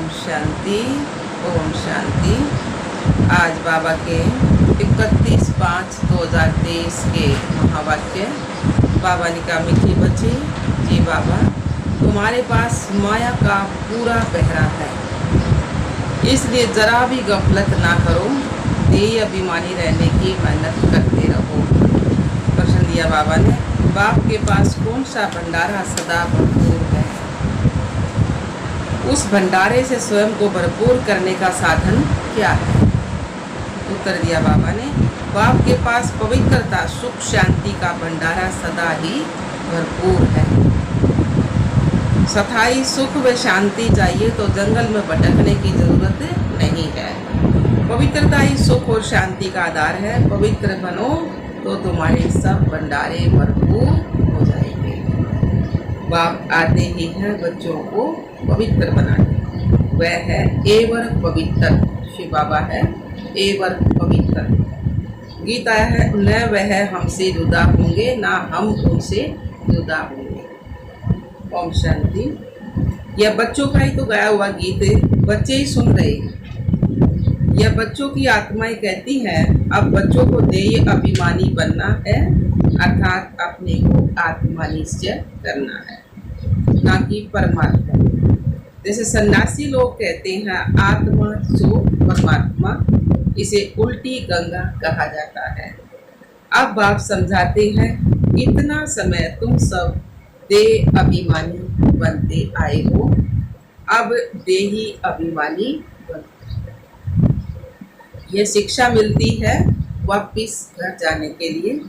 शांति, ओम शांति। आज बाबा के 31/5/2023 के महावाक्य। बाबा ने कहा, मीठी बच्ची जी बाबा, तुम्हारे पास माया का पूरा पहरा है, इसलिए जरा भी गफलत ना करो, देह अभिमानी रहने की मेहनत करते रहो। प्रश्न दिया बाबा ने, बाप के पास कौन सा भंडारा सदा भरपूर है? उस भंडारे से स्वयं को भरपूर करने का साधन क्या है? उत्तर दिया बाबा ने, बाप के पास पवित्रता, सुख, शांति का भंडारा सदा ही भरपूर है। स्थायी सुख व शांति चाहिए तो जंगल में भटकने की जरूरत नहीं है। पवित्रता ही सुख और शांति का आधार है। पवित्र बनो तो तुम्हारे सब भंडारे भरपूर हो जाएंगे। बाप आते ही हैं बच्चों को पवित्र बनाने। वह है एवर पवित्र। शिव बाबा है एवर पवित्र। गीत आया है, न वह हमसे जुदा होंगे ना हम उनसे जुदा होंगे। ओम शांति। यह बच्चों का ही तो गाया हुआ गीत बच्चे ही सुन रहे हैं। यह बच्चों की आत्माएं कहती हैं, अब बच्चों को देह अभिमानी बनना है, अर्थात अपने को आत्मा निश्चय करना है, ना कि परमात्मा। जैसे सन्यासी लोग कहते हैं आत्मा सो परमात्मा, इसे उल्टी गंगा कहा जाता है। अब बाप समझाते हैं, इतना समय तुम सब देह अभिमानी बनते आए हो, अब देही अभिमानी बनो। यह शिक्षा मिलती है वापिस घर जाने के लिए।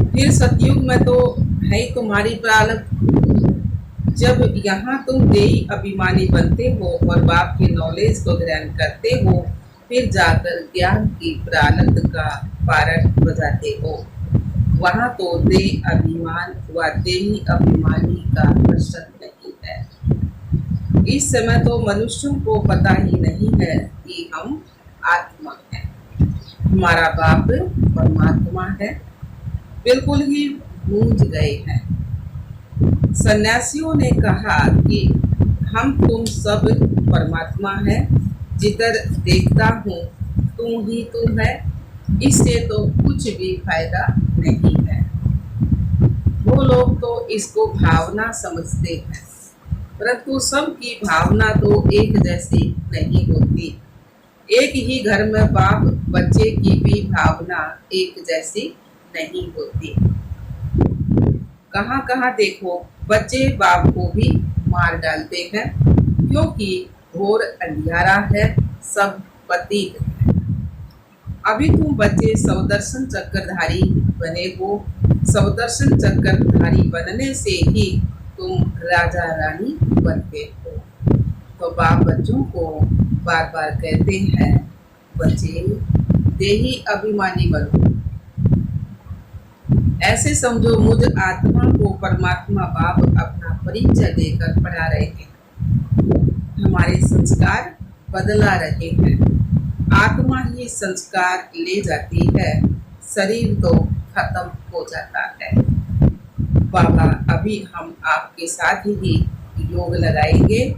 फिर सतयुग में तो है ही तुम्हारी प्रारब्ध। जब यहाँ तुम देही अभिमानी बनते हो और बाप के नॉलेज को ग्रहण करते हो, फिर जाकर ज्ञान की प्रारब्ध का पारण बजाते हो। वहाँ तो देह अभिमान व देही अभिमानी का प्रश्न नहीं है। इस समय तो मनुष्यों को पता ही नहीं है कि हम आत्मा हैं, हमारा बाप परमात्मा है, बिल्कुल ही भूल गए हैं। सन्यासियों ने कहा कि हम तुम सब परमात्मा है, जिधर देखता हूँ तू ही तू है, इससे तो कुछ भी फायदा नहीं है। वो लोग तो इसको भावना समझते हैं, परंतु सबकी भावना तो एक जैसी नहीं होती। एक ही घर में बाप बच्चे की भी भावना एक जैसी नहीं होती। कहाँ कहाँ देखो बच्चे बाप को भी मार डालते हैं, क्योंकि घोर अंधियारा है, सब पतित है। अभी तुम बच्चे सौदर्शन चक्रधारी बने हो। सौदर्शन चक्रधारी बनने से ही तुम राजा रानी बनते हो। तो बाप बच्चों को बार बार कहते हैं, बच्चे देही अभिमानी बनो। ऐसे समझो मुझ आत्मा को परमात्मा बाप अपना परिचय देकर पढ़ा रहे हैं। हमारे संस्कार बदला रहे हैं। आत्मा ही संस्कार ले जाती है, शरीर तो खत्म हो जाता है। बाबा अभी हम आपके साथ ही योग लगाएंगे,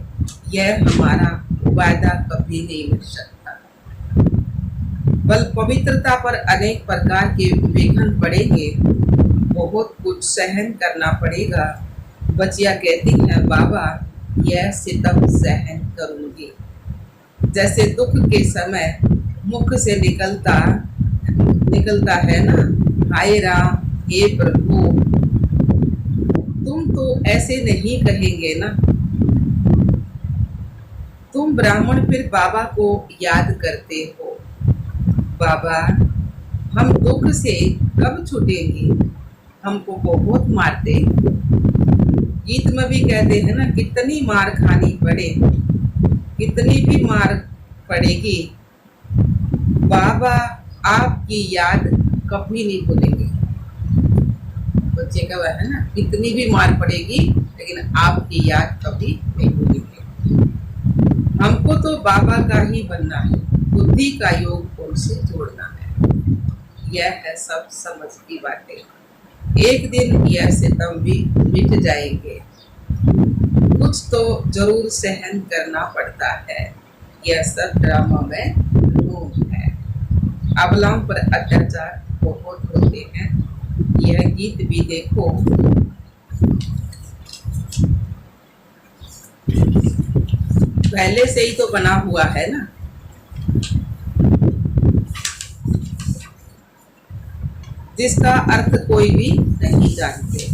यह हमारा वायदा कभी नहीं मिल सकता। बल पवित्रता पर अनेक प्रकार के विघ्न पड़ेंगे, बहुत कुछ सहन करना पड़ेगा। बच्चियां कहती हैं, बाबा यह सितम सहन करूंगी। जैसे दुख के समय मुख से निकलता है ना, हाय राम हे प्रभु, तुम तो ऐसे नहीं कहेंगे ना। तुम ब्राह्मण फिर बाबा को याद करते हो, बाबा हम दुख से कब छूटेंगे, हमको बहुत मारते। गीत में भी कहते हैं ना, कितनी मार खानी पड़े, कितनी भी मार पड़ेगी, बाबा आपकी याद कभी नहीं भूलेंगे। बच्चे का वह है ना, कितनी भी मार पड़ेगी लेकिन आपकी याद कभी नहीं भूलेंगे। हमको तो बाबा का ही बनना है, बुद्धि का योग उनसे जोड़ना है। यह है सब समझ की बातें। एक दिन यह सितम भी मिट जाएंगे। कुछ तो जरूर सहन करना पड़ता है, यह सब ड्रामा में ढोंग है। अबलाओं पर अत्याचार बहुत होते हैं, यह गीत भी देखो। पहले से ही तो बना हुआ है ना। जिसका अर्थ कोई भी नहीं जानते।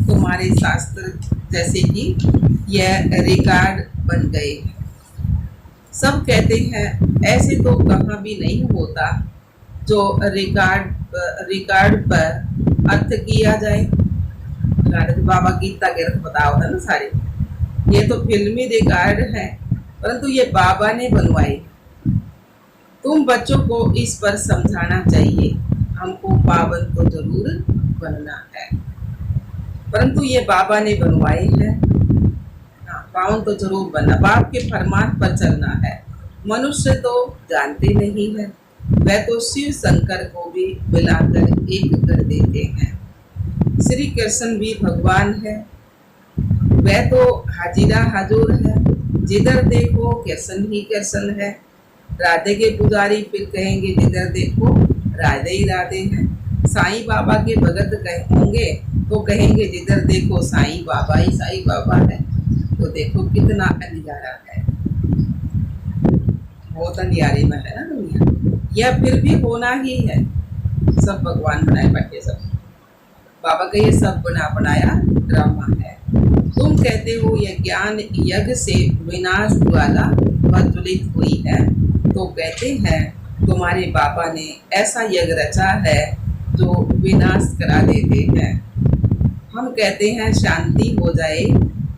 तुम्हारे शास्त्र जैसे कि यह रिकॉर्ड बन गए हैं। सब कहते हैं ऐसे तो कहाँ भी नहीं होता जो रिकॉर्ड पर अर्थ किया जाए। बाबा गीता के अर्थ बताओ है ना सारे। ये तो फिल्मी रिकॉर्ड है, परंतु ये बाबा ने बनवाए। तुम बच्चों को इस पर समझाना चाहिए। हमको पावन तो जरूर बनना है, परंतु ये बाबा ने बनवाए हैं। हाँ, पावन तो जरूर बनना, बाप के फरमान पर चलना है। मनुष्य तो जानते नहीं है, वह तो शिव शंकर को भी मिलाकर एक कर देते हैं। श्री कृष्ण भी भगवान है, वह तो हाजिरा हजूर है। जिधर देखो कृष्ण ही कृष्ण है। राधे के पुजारी फिर कहेंगे जिधर देखो राधे ही राधे हैं। साईं बाबा के भगत होंगे तो कहेंगे जिधर देखो साईं बाबा ही साईं बाबा है। तो देखो कितना अंधियारा है, बहुत अंधियारे में है ना दुनिया। यह फिर भी होना ही है। सब भगवान बनाए बैठे, सब बाबा का ये सब बनाया ड्रामा है। तुम कहते हो यह ज्ञान यज्ञ से विनाश द्वारा प्रज्वलित हुई है, तो कहते हैं तुम्हारे बाबा ने ऐसा यज्ञ रचा है जो विनाश करा देते हैं। हम कहते हैं शांति हो जाए,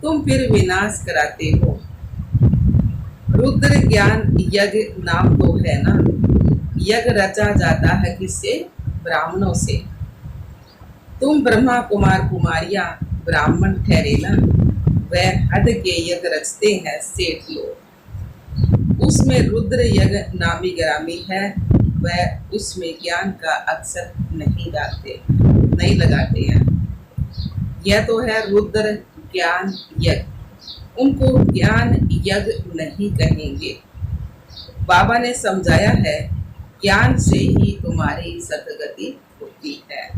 तुम फिर विनाश कराते हो। रुद्र ज्ञान यज्ञ नाम तो है ना। यज्ञ रचा जाता है किससे? ब्राह्मणों से। तुम ब्रह्मा कुमार कुमारियां ब्राह्मण ठहरे ना। वह हद के यज्ञ रचते हैं सेठ लोग। उसमें रुद्र यज्ञ नामी ग्रामी है, वह उसमें ज्ञान का अक्षर नहीं डालते, नहीं लगाते हैं। यह तो है रुद्र ज्ञान यज्ञ, उनको ज्ञान यज्ञ नहीं कहेंगे। बाबा ने समझाया है ज्ञान से ही तुम्हारी सतगति होती है।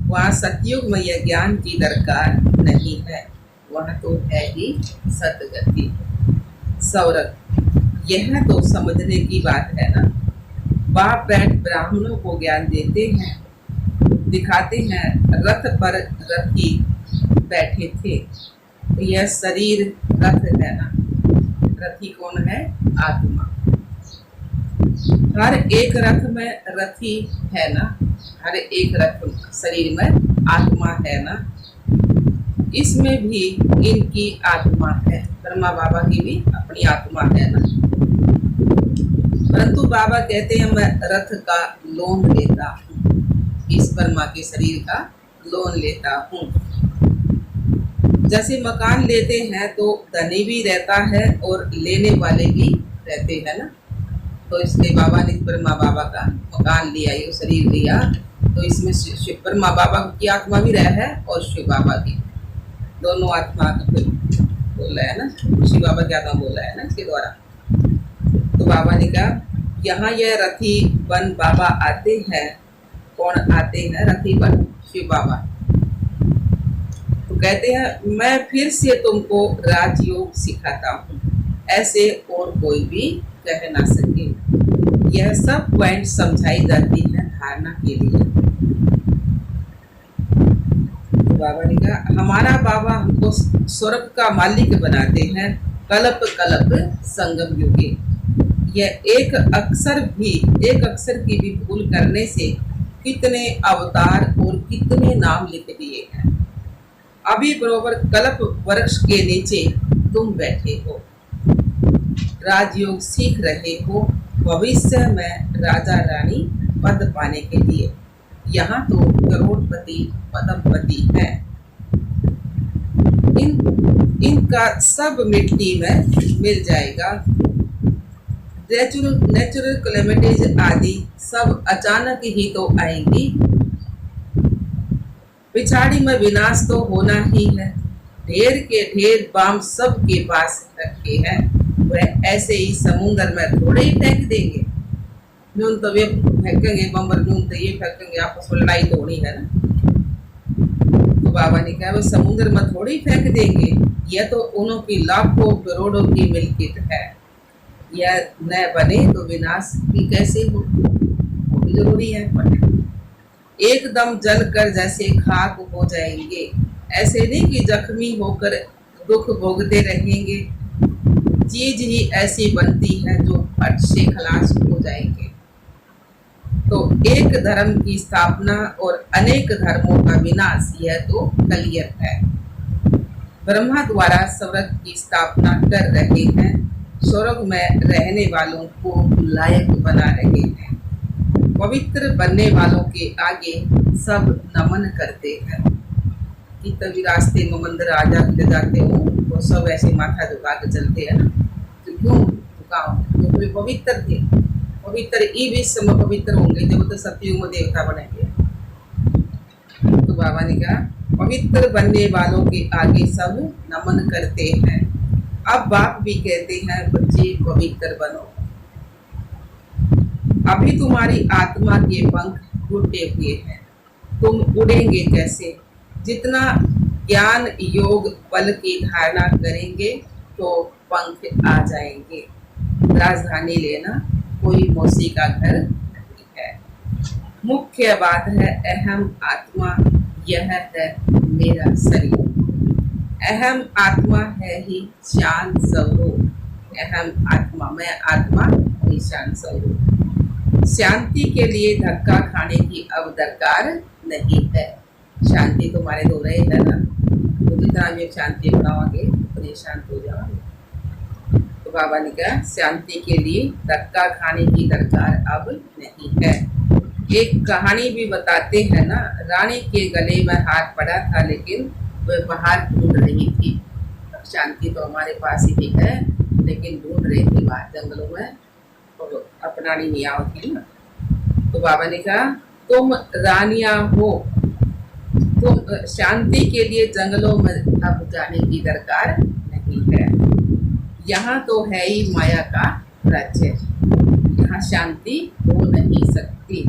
वहाँ सतयुग में यह ज्ञान की दरकार नहीं है, वहाँ तो है ही सतगति। सौरभ, यह तो समझने की बात है ना। बाप बैठ ब्राह्मणों को ज्ञान देते हैं, दिखाते हैं रथ पर रथी बैठे थे। यह शरीर रथ है ना, रथी कौन है? आत्मा। हर एक रथ में रथी है ना, हर एक रथ शरीर में आत्मा है ना। इसमें भी इनकी आत्मा है, ब्रह्मा बाबा की भी अपनी आत्मा है ना। परंतु बाबा कहते हैं मैं रथ का लोन लेता हूँ, इस ब्रह्मा के शरीर का लोन लेता हूँ। जैसे मकान लेते हैं तो धनी भी रहता है और लेने वाले भी रहते हैं ना। तो इसलिए बाबा ने ब्रह्मा बाबा का मकान लिया, ये शरीर लिया, तो इसमें शिव ब्रह्मा बाबा की आत्मा भी रहा है और शिव बाबा की, दोनों आत्मा बोला है ना। शिव बाबा की आत्मा बोला है ना इसके द्वारा। तो बाबा ने कहा यहाँ यह रथी बन बाबा आते हैं। कौन आते हैं? रथी बन शिव बाबा। तो कहते हैं मैं फिर से तुमको राजयोग सिखाता हूँ, ऐसे और कोई भी कह ना सके। यह सब पॉइंट समझाई जाती है धारणा के लिए। तो बाबा ने कहा हमारा बाबा हमको स्वर्ग का मालिक बनाते हैं, कल्प कल्प संगम युगे। यह एक अक्षर की भी भूल करने से कितने अवतार और कितने नाम लिख दिए हैं। अभी बरोबर कल्प वृक्ष के नीचे तुम बैठे हो, राजयोग सीख रहे हो, भविष्य में राजा रानी पद पाने के लिए। यहाँ तो करोड़पति पदमपति है, इनका सब मिट्टी में मिल जाएगा। नेचुरल कैलेमिटीज आदि सब अचानक ही तो आएंगी। पिछाड़ी में विनाश तो होना ही है। ढेर के ढेर बाम सबके पास रखे हैं, वह ऐसे ही समुद्र में थोड़े ही फेंक देंगे। न्यून तो वे फेंकेंगे बम्बर, न्यून तो ये फेंकेंगे, आपस में लड़ाई तो होनी है ना। तो बाबा ने कहा वो समुद्र में थोड़ी फेंक देंगे, यह तो उन्हों की लाखों करोड़ों की मिल्कियत है, यह न बने तो विनाश भी कैसे हो, वो भी जरूरी है। एकदम जल कर जैसे खाक हो जाएंगे, ऐसे नहीं कि जख्मी होकर दुख भोगते रहेंगे। चीज ही ऐसी बनती है जो फट से खलास हो जाएंगे। तो एक धर्म की स्थापना और अनेक धर्मों का विनाश, यह तो कलियत है। ब्रह्मा द्वारा स्वर्ग की स्थापना कर रहे हैं, स्वर्ग में रहने वालों को लायक बना रहे हैं। पवित्र बनने वालों के आगे सब नमन करते हैं। कि तभी रास्ते में मंदिर आ जाते हो वो सब ऐसे माथा झुका के चलते हैं ना, तो क्यों झुकाओ, क्योंकि पवित्र थे। पवित्र ई विश्व में पवित्र होंगे जब तो सतयुग में देवता बनेंगे। तो बाबा ने कहा पवित्र बनने वालों के आगे सब नमन करते हैं। अब बाप भी कहते हैं बच्चे पवित्र बनो। अभी तुम्हारी आत्मा के पंख टूटे हुए हैं, तुम उड़ेंगे कैसे? जितना ज्ञान योग बल की धारणा करेंगे तो पंख आ जाएंगे। राजधानी लेना कोई मौसी का घर नहीं है। मुख्य बात है अहम आत्मा, यह है मेरा शरीर। अहम आत्मा है ही शांत स्वरूप। अहम आत्मा, मैं आत्मा ही शांत स्वरूप। शांति के लिए धक्का खाने की अब दरकार नहीं है। शांति तुम्हारे दो रहे है ना, तो जितना भी शांति बनाओगे उतने शांत हो जाओगे। तो बाबा ने कहा शांति के लिए धक्का खाने की दरकार अब नहीं है। एक कहानी भी बताते हैं ना, रानी के गले में हाथ पड़ा था लेकिन वह बाहर ढूंढ रही थी। शांति तो हमारे पास ही है लेकिन ढूंढ रही थी बाहर जंगलों में, तो अपनानी नहीं आवती ना। तो बाबा ने कहा तुम रानियां हो, तुम शांति के लिए जंगलों में अब जाने की दरकार नहीं है। यहाँ तो है ही माया का राज्य, यहाँ शांति हो नहीं सकती।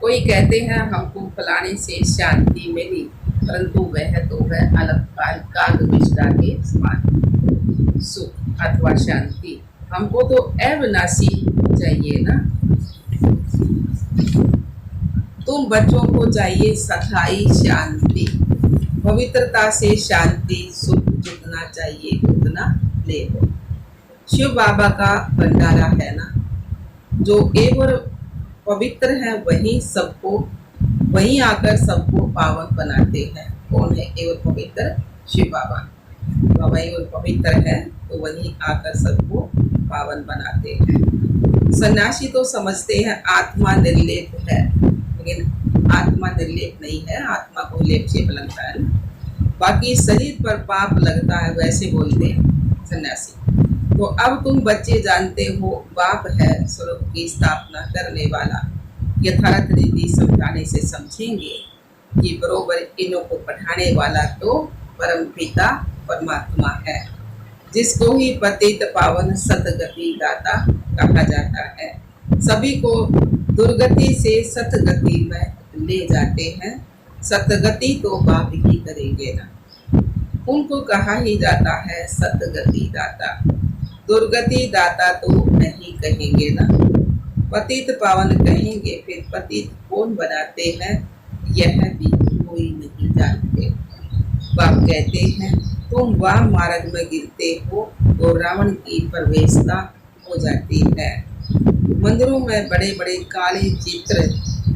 कोई कहते हैं हमको फलाने से शांति मिली, परंतु वह तो है अलगकाल काग विश्रा के समान सुख अथवा शांति। हमको तो अविनाशी चाहिए ना। तुम बच्चों को चाहिए सथाई शांति, पवित्रता से शांति सुख जितना चाहिए उतना ले लो। शिव बाबा का भंडारा है ना, जो एवं पवित्र है वही सबको, वहीं आकर सबको पावन बनाते हैं। कौन है एवं पवित्र? शिव बाबा। बाबा एवं पवित्र है तो वहीं आकर सबको पावन बनाते हैं। सन्यासी तो समझते हैं आत्मा निर्लेप है, लेकिन आत्मा निर्लेप नहीं है, आत्मा को लेप से लगता है ना। बाकी शरीर पर पाप लगता है वैसे बोलते हैं सन्यासी। तो अब तुम बच्चे जानते हो बाप है स्वर्ग की स्थापना करने वाला। यथार्थ रीति समझाने से समझेंगे कि बरोबर इन्हों को पढ़ाने वाला तो परम पिता परमात्मा है, जिसको ही पतित पावन सतगति दाता कहा जाता है। सभी को दुर्गति से सतगति में ले जाते हैं। सतगति तो बाप ही करेंगे ना, उनको कहा ही जाता है सतगति दाता। दुर्गति दाता तो नहीं कहेंगे ना, पतित पावन कहेंगे। फिर पतित कौन बनाते हैं यह भी कोई नहीं जानते। बाप कहते हैं तुम वाह मार्ग में गिरते हो तो रावण की प्रवेशता हो जाती है। मंदिरों में बड़े बड़े काले चित्र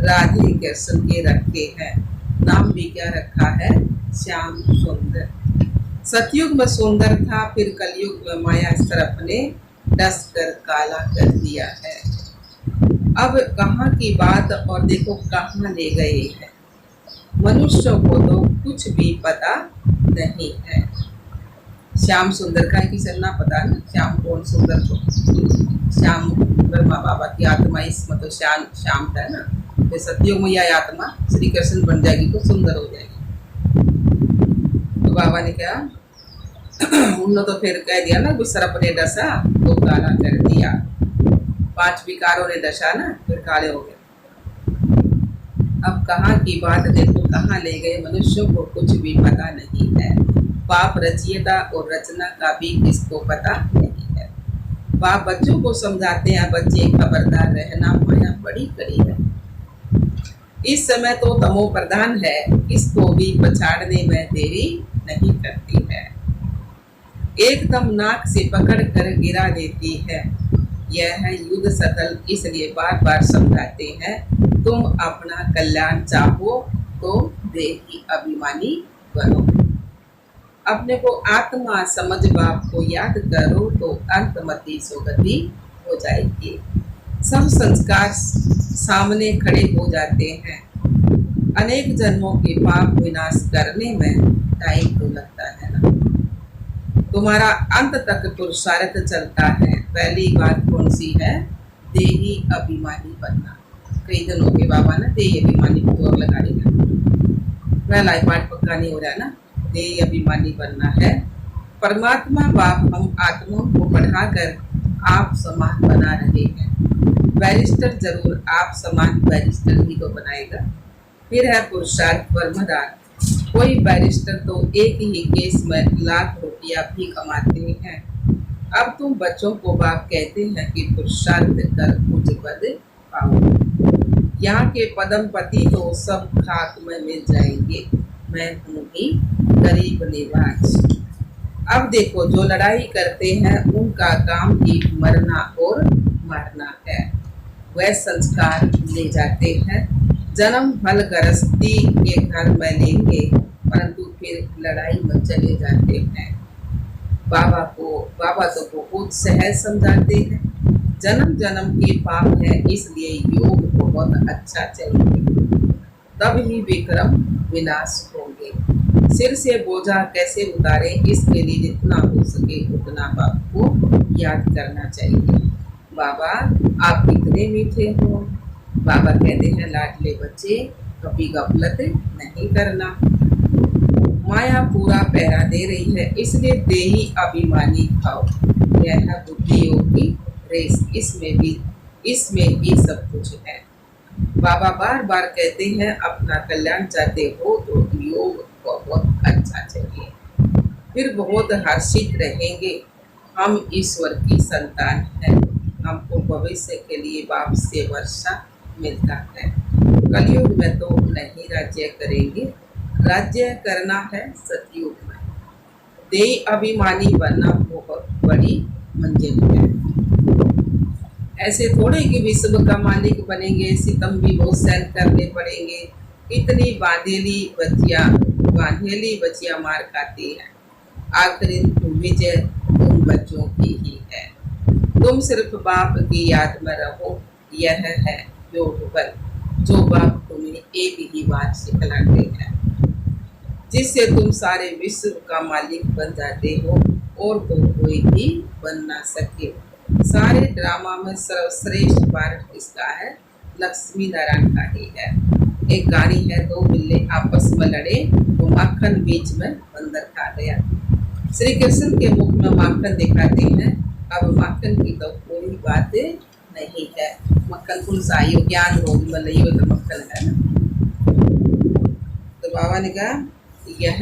राधे कृष्ण के रखे हैं, नाम भी क्या रखा है? श्याम सुंदर। सतयुग में सुंदर था, फिर कलयुग में माया सरफ ने डस कर काला कर दिया है। अब कहाँ की बात और देखो कहाँ ले गए हैं। मनुष्य को तो कुछ भी पता नहीं है। श्याम सुंदर का कि चलना पता ना, श्याम कौन सुंदर को? श्याम ब्रह्मा बाबा की आत्मा, इसमें तो श्याम श्याम है ना। तो सतयुग में यह आत्मा श्री कृष्ण बन जाएगी तो सुंदर हो जाएगी। तो बाबा ने कहा उन्होंने तो फिर कह दिया ना, सर्प ने डसा तो काला कर दिया। 5 विकारों ने डसा ना, फिर काले हो गए। अब कहाँ की बात देखो कहाँ ले गए, मनुष्यों को कुछ भी पता नहीं है। पाप रचयिता और रचना का भी किसको पता नहीं है। बाप बच्चों को समझाते हैं, बच्चे खबरदार रहना, माया बड़ी कड़ी है। इस समय तो तमो प्रधान है, इसको भी पछाड़ने में देरी नहीं करती है। एकदम नाक से पकड़ कर गिरा देती है। यह है युद्ध सतल, इसलिए बार बार समझाते हैं, तुम अपना कल्याण चाहो तो देही अभिमानी बनो। अपने को आत्मा समझ बाप को याद करो तो अंतमति सुगति हो जाएगी। सब संस्कार सामने खड़े हो जाते हैं। अनेक जन्मों के पाप विनाश करने में टाइम तो लगता है ना। तुम्हारा अंत तक पुरुषार्थ चलता है। पहली बात कौन सी है? देही अभिमानी बनना। कई दिन हो गए बाबा ना देही अभिमानी को और लगा रही है। पहला पाठ पक्का नहीं हो रहा है ना। देही अभिमानी बनना है। परमात्मा बाप हम आत्माओं को बढ़ाकर आप समान बना रहे हैं। बैरिस्टर जरूर आप समान बैरिस्टर ही तो बनाएगा। फिर है पुरुषार्थ परमदान। कोई बैरिस्टर तो एक ही केस में लाख रुपया भी कमाते हैं। अब तुम बच्चों को बाप कहते हैं कि पुरुषार्थ कर उच्च पद पाओ। यहाँ के पदमपति तो सब खाक में मिल जाएंगे। मैं हूँ ही गरीब निवाज। अब देखो जो लड़ाई करते हैं उनका काम ही मरना और मारना है। वह संस्कार ले जाते हैं। जन्म फल गृहस्थी के घर में लेंगे, परंतु फिर लड़ाई में चले जाते हैं। बाबा तो बहुत सहज समझाते हैं। जन्म जन्म के पाप है, इसलिए योग बहुत अच्छा चाहिए, तब ही विक्रम विनाश होंगे। सिर से बोझा कैसे उतारे, इसके लिए जितना हो सके उतना बाप को याद करना चाहिए। बाबा आप कितने मीठे हो। बाबा कहते हैं लाडले बच्चे कभी गफलत नहीं करना। माया पूरा पहरा दे रही है, इसलिए देही अभिमानी खाओ। यह है बुद्धि योग की रेस। इसमें भी सब कुछ है। बाबा बार बार कहते हैं अपना कल्याण चाहते हो तो योग बहुत अच्छा चाहिए, फिर बहुत हर्षित रहेंगे। हम ईश्वर की संतान हैं। हमको भविष्य के लिए बाप से वर्षा मिलता है। कलयुग में तो नहीं राज्य करेंगे, राज्य करना है सतयुग में। देही अभिमानी बनना बहुत बड़ी मंजिल है। ऐसे थोड़े कि विश्व का मालिक बनेंगे, सितम भी बहुत सहन करने पड़ेंगे। इतनी बांधेली बच्चियां मार खाती हैं। आखिरी विजय तुम बच्चों की ही है। तुम सिर्फ बाप की याद में रहो। यह है योग बल, जो बाप तुम्हें एक ही बात सिखलाते हैं, जिससे तुम सारे विश्व का मालिक बन जाते हो और तो कोई भी बन ना सके। सारे ड्रामा में सर्वश्रेष्ठ पार्ट किसका है? लक्ष्मी नारायण का ही है। एक कहानी है, दो बिल्ले आपस में लड़े, वो माखन बीच में बंदर खा गया। श्री कृष्ण के मुख में माखन दिखाते हैं। अब माखन की तो कोई बात नहीं है। मक्खन कुल साइयो ज्ञान रोग में लई हुई तो मक्खन है ना। तो बाबा ने कहा यह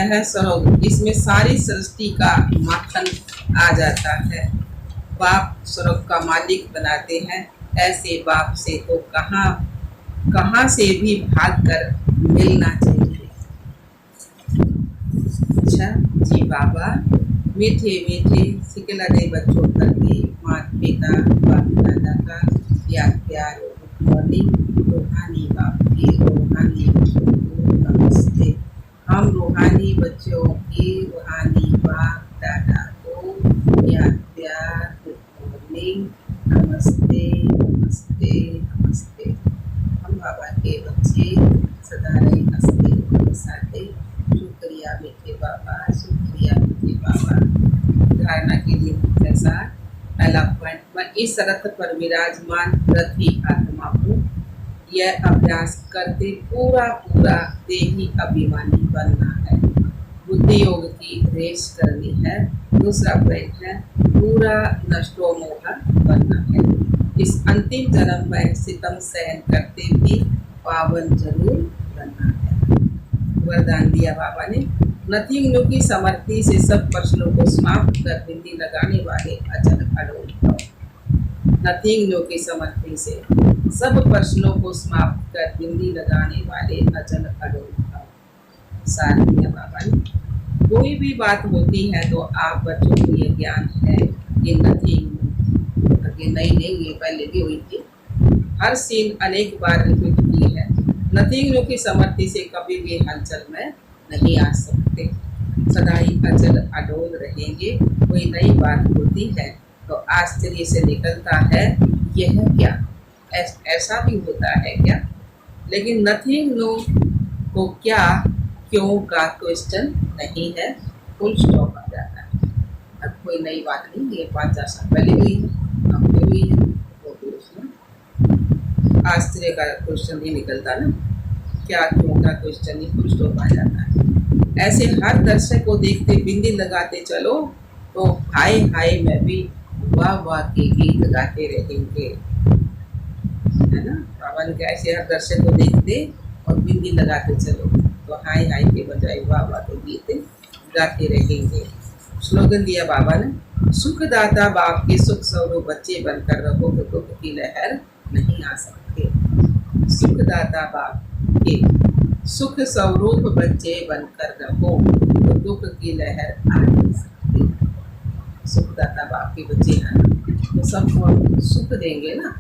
है स्वरूप, इसमें सारी सृष्टि का माखन आ जाता है। बाप स्वरूप का मालिक बनाते हैं। ऐसे बाप से तो कहाँ से भी भाग कर मिलना चाहिए। अच्छा जी बाबा मीठे मीठे सिकला दे बच्चों करके माता पिता बाप दादा का याद प्यार मॉर्निंग। रूहानी बाप की रूहानी बच्चों को नमस्ते। हम रूहानी बच्चों की रूहानी बाप दादा को याद प्यार मॉर्निंग नमस्ते नमस्ते नमस्ते। हम बाबा के बच्चे सदा रहे हंसते हंसाते। शुक्रिया मीठे बाबा, शुक्रिया मीठे बाबा। धारणा के लिए मुख्य सार पहला पॉइंट, मैं इस रथ पर विराजमान रथी आत्मा हूँ। यह अभ्यास करते पूरा देही अभिमानी बनना है। बुद्धि योग की रेस करनी है। दूसरा पॉइंट है पूरा नष्टो मोह बनना है। इस अंतिम जन्म में सितम सहन करते भी पावन जरूर बनना है। वरदान दिया बाबा ने, नथिंग न्यू की समर्थी से सब प्रश्नों को समाप्त कर बिंदी लगाने वाले अचल अडोल भव। नथिंग न्यू की समर्थी से सब प्रश्नों को समाप्त कर बिंदी लगाने वाले अचल अडोल भव। सार दिया बाबा ने, कोई भी बात होती है तो आप बच्चों को ये ज्ञान है कि नथिंग न्यू, नहीं ये पहले भी हुई थी, हर सीन अनेक बार रिपीट की है। नथिंग न्यू की समर्थी से कभी भी हलचल में नहीं आ सकते, सदा ही अचल अडोल रहेंगे। कोई नई बात होती है तो आश्चर्य से निकलता है यह क्या, ऐसा भी होता है क्या। लेकिन नथिंग न्यू को क्या क्यों का क्वेश्चन नहीं है, फुल स्टॉप आ जाता है। अब कोई नई बात नहीं, ये 5-4 साल पहले हुई है, अब भी हुई है, वो भी उसमें आश्चर्य का क्वेश्चन ही निकलता ना, क्या क्यों का क्वेश्चन ही फुल स्टॉप आ जाता है। ऐसे हर दर्शक को देखते बिंदी लगाते चलो तो हाय हाय में भी वाह वाह के गीत गाते रहेंगे, है ना। बाबा ने ऐसे हर दर्शक को देखते और बिंदी लगाते चलो तो हाय हाय के बजाय वाह वाह के गीत गाते रहेंगे। स्लोगन दिया बाबा ने, सुखदाता बाप के सुख स्वरूप बच्चे बनकर रहो तो दुख की लहर नहीं आ सकते। सुखदाता बाप के सुख स्वरूप बच्चे बनकर रहो तो दुख की लहर आ नहीं सकती। सुखदाता बाप के बच्चे हैं तो सबको सुख देंगे ना,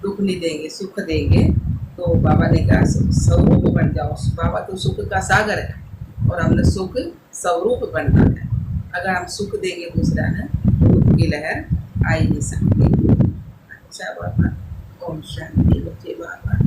दुख नहीं देंगे, सुख देंगे। तो बाबा ने कहा स्वरूप बन जाओ। बाबा तो सुख का सागर है और हमने सुख स्वरूप बनना है। अगर हम सुख देंगे दूसरा है तो दुख की लहर आ ही नहीं सकती। अच्छा बाबा, ओम शांति बच्चे बाबा।